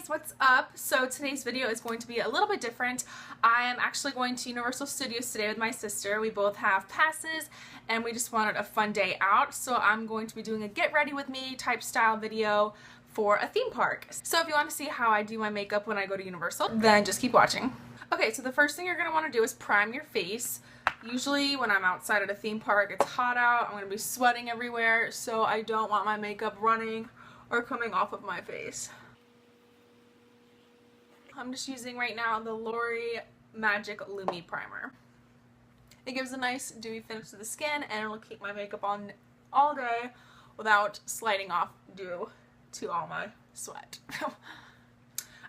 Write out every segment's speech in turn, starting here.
guys, what's up? So today's video is going to be a little bit different. I am actually going to Universal Studios today with my sister. We both have passes and we just wanted a fun day out, so I'm going to be doing a get ready with me type style video for a theme park. So if you want to see how I do my makeup when I go to Universal, then just keep watching. Okay, so the first thing you're going to want to do is prime your face. Usually when I'm outside at a theme park, it's hot out, I'm going to be sweating everywhere, so I don't want my makeup running or coming off of my face. I'm just using right now the LoReal Magic Lumi primer. It gives a nice dewy finish to the skin and it'll keep my makeup on all day without sliding off due to all my sweat.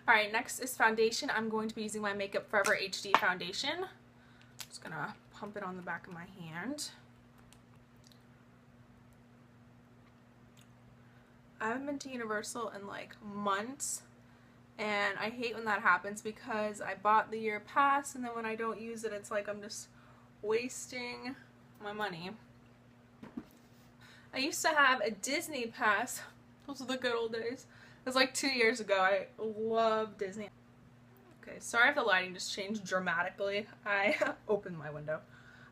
Alright, next is foundation. I'm going to be using my Makeup Forever HD foundation. Just gonna pump it on the back of my hand. I haven't been to Universal in like months. And I hate when that happens because I bought the year pass and then when I don't use it, it's like I'm just wasting my money. I used to have a Disney pass. Those are the good old days. It was like 2 years ago. I love Disney. Okay, sorry if the lighting just changed dramatically. I opened my window.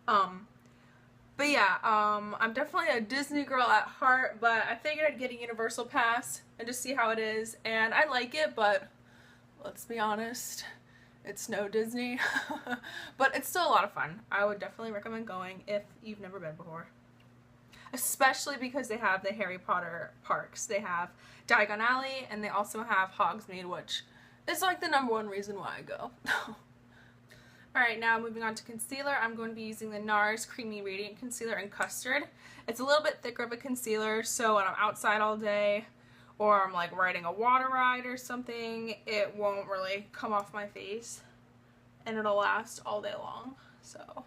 But yeah, I'm definitely a Disney girl at heart, but I figured I'd get a Universal pass and just see how it is. And I like it, but let's be honest, it's no Disney. But it's still a lot of fun. I would definitely recommend going if you've never been before. Especially because they have the Harry Potter parks. They have Diagon Alley and they also have Hogsmeade, which is like the #1 reason why I go. Alright, now moving on to concealer. I'm going to be using the Nars Creamy Radiant Concealer in Custard. It's a little bit thicker of a concealer, so when I'm outside all day or I'm like riding a water ride or something, it won't really come off my face and it'll last all day long. So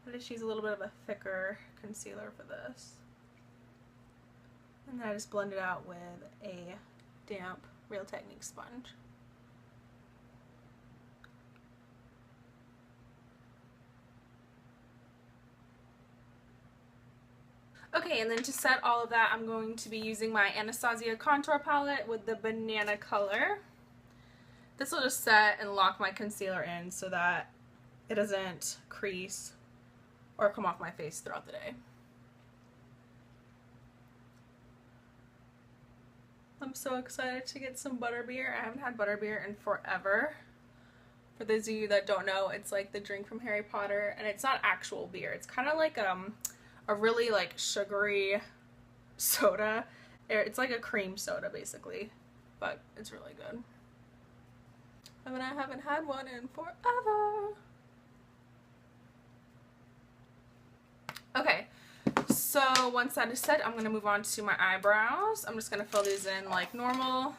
I just use a little bit of a thicker concealer for this. And then I just blend it out with a damp Real Techniques sponge. Okay, and then to set all of that, I'm going to be using my Anastasia Contour Palette with the banana color. This will just set and lock my concealer in so that it doesn't crease or come off my face throughout the day. I'm so excited to get some Butterbeer. I haven't had Butterbeer in forever. For those of you that don't know, it's like the drink from Harry Potter, and it's not actual beer. It's kind of like a really like sugary soda. It's like a cream soda basically, but it's really good. I mean, I haven't had one in forever. Okay, so once that is set, I'm going to move on to my eyebrows. I'm just going to fill these in like normal.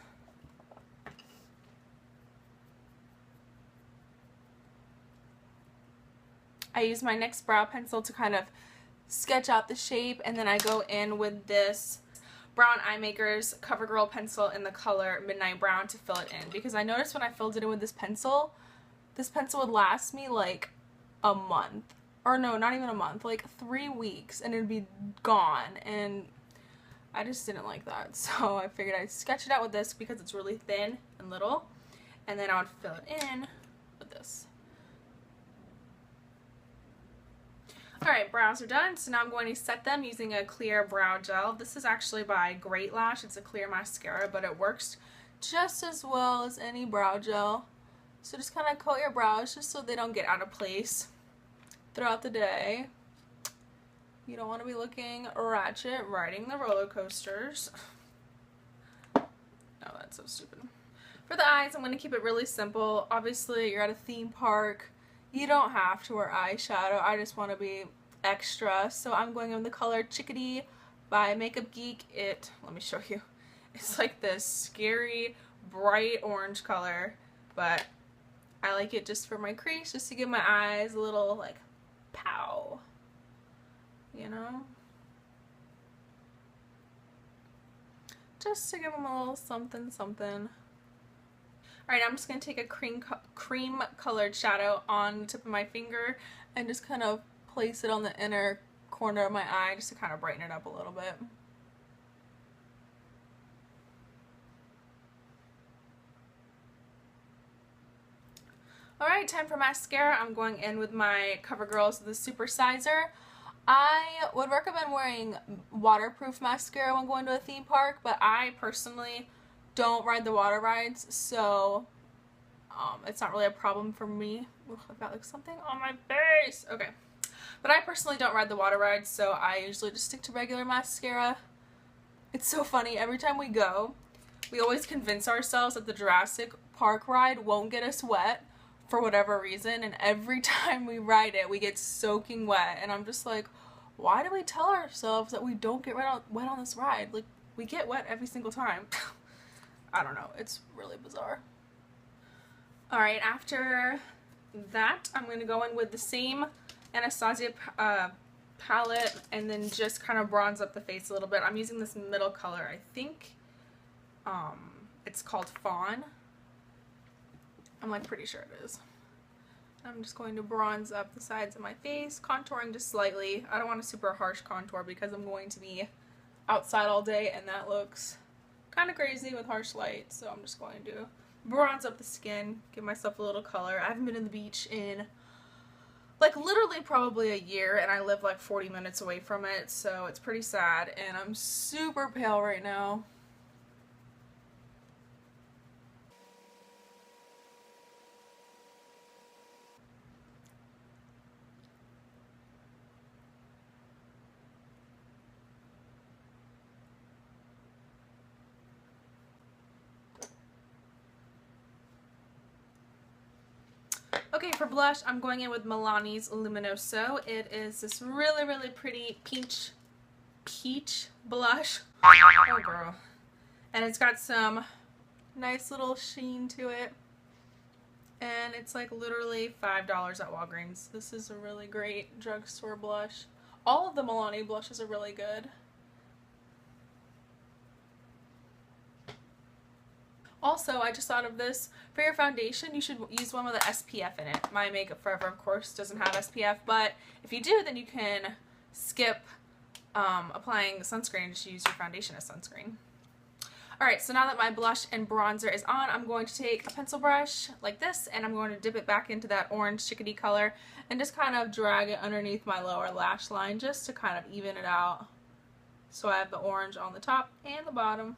I use my NYX brow pencil to kind of sketch out the shape, and then I go in with this Brown Eye Makers CoverGirl pencil in the color Midnight Brown to fill it in, because I noticed when I filled it in with this pencil would last me like a month. Or no, not even a month, like 3 weeks, and it'd be gone, and I just didn't like that. So I figured I'd sketch it out with this because it's really thin and little, and then I would fill it in with this. Alright, brows are done, so now I'm going to set them using a clear brow gel. This is actually by Great Lash. It's a clear mascara, but it works just as well as any brow gel. So just kind of coat your brows just so they don't get out of place throughout the day. You don't want to be looking ratchet riding the roller coasters. Oh, that's so stupid. For the eyes, I'm going to keep it really simple. Obviously, you're at a theme park. You don't have to wear eyeshadow. I just want to be extra. So I'm going in the color Chickadee by Makeup Geek. Let me show you. It's like this scary, bright orange color. But I like it just for my crease, just to give my eyes a little, like, pow. You know? Just to give them a little something, something. Alright, I'm just going to take a cream colored shadow on the tip of my finger and just kind of place it on the inner corner of my eye just to kind of brighten it up a little bit. Alright, time for mascara. I'm going in with my CoverGirl's The Super Sizer. I would recommend wearing waterproof mascara when going to a theme park, but I personally don't ride the water rides, so it's not really a problem for me. Ugh, I've got like something on my face. Okay. But I personally don't ride the water rides, so I usually just stick to regular mascara. It's so funny. Every time we go, we always convince ourselves that the Jurassic Park ride won't get us wet for whatever reason, and every time we ride it, we get soaking wet, and I'm just like, why do we tell ourselves that we don't get wet on this ride? Like, we get wet every single time. I don't know. It's really bizarre. Alright, after that, I'm going to go in with the same Anastasia palette and then just kind of bronze up the face a little bit. I'm using this middle color. I think it's called Fawn. I'm like pretty sure it is. I'm just going to bronze up the sides of my face, contouring just slightly. I don't want a super harsh contour because I'm going to be outside all day and that looks kind of crazy with harsh light, so I'm just going to bronze up the skin, give myself a little color. I haven't been to the beach in like literally probably a year, and I live like 40 minutes away from it, so it's pretty sad, and I'm super pale right now. Okay, for blush, I'm going in with Milani's Luminoso. It is this really, really pretty peach blush. Oh, girl. And it's got some nice little sheen to it. And it's like literally $5 at Walgreens. This is a really great drugstore blush. All of the Milani blushes are really good. Also, I just thought of this. For your foundation, you should use one with an SPF in it. My Makeup Forever, of course, doesn't have SPF, but if you do, then you can skip applying sunscreen and just use your foundation as sunscreen. Alright, so now that my blush and bronzer is on, I'm going to take a pencil brush like this, and I'm going to dip it back into that orange chickadee color and just kind of drag it underneath my lower lash line just to kind of even it out. So I have the orange on the top and the bottom.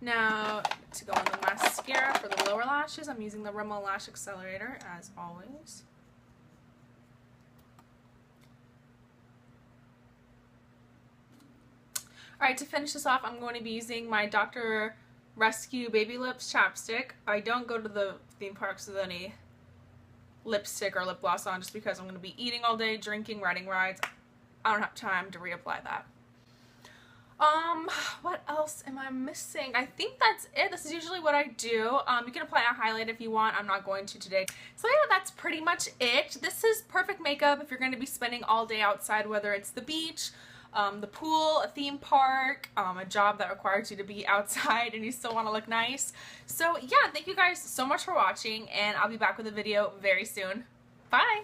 Now, to go in with mascara for the lower lashes, I'm using the Rimmel Lash Accelerator, as always. Alright, to finish this off, I'm going to be using my Dr. Rescue Baby Lips chapstick. I don't go to the theme parks with any lipstick or lip gloss on just because I'm going to be eating all day, drinking, riding rides. I don't have time to reapply that. What else am I missing? I think that's it. This is usually what I do. You can apply a highlight if you want. I'm not going to today. So yeah, that's pretty much it. This is perfect makeup if you're going to be spending all day outside, whether it's the beach, the pool, a theme park, a job that requires you to be outside and you still want to look nice. So yeah, thank you guys so much for watching, and I'll be back with a video very soon. Bye!